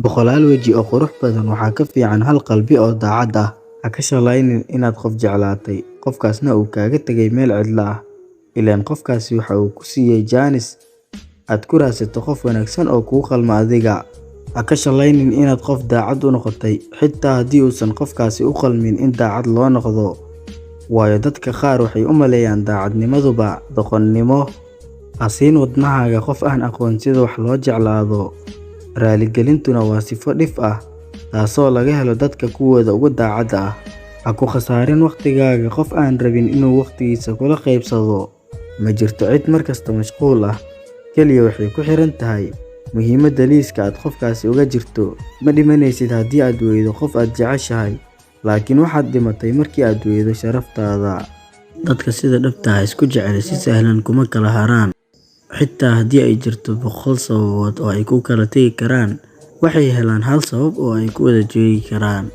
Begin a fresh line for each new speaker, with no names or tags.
Boqolaal weji oo qurux badan waxaa ka fiican hal qalbi oo daacad ah. Ha ka shalaynin inaad qof jeclaatay, qofkaasna uu kaaga tagay meel cidla ah. Ileen qofkaasi waxa uu ku siiyay jaanis aad ku raadsato qof wanaagsan oo kuu qalma adiga. Ha ka shalaynin inaad qof daacad u noqotay, xitaa haddii uusan qofkaasi u qalmin in daacad loo noqdo. Waayo dadka qaar waxay u maleeyaan daacadnimaduba doqonnimo. Ha siin wadnahaaga qof aan aqoon sida wax loo jeclaado. Raaligelintuna waa sifo dhif ah, taasoo laga helo dadka kuwooda ugu daacadda ah. Ha ku khasaarin waqtigaaga qof aan rabin inuu waqtigiisa kula qaybsado. Ma jirto cid markasta mashquul ah, kaliya waxay ku xiran tahay muhiimadda liiska aad qofkaasi uga jirto. Ma dhimanaysid haddii aad weydo qof aad jeceshahay, laakiin waxaad dhimatay markii aad weydo sharaftaada. Dadka sida dhabta ah isku jecel si sahlan kuma kala haraan. Xitaa haddii ay jirto 100 sababood oo ay ku kala tagi karaan, waxay helaan hal sabab oo ay ku wada joogi karaan.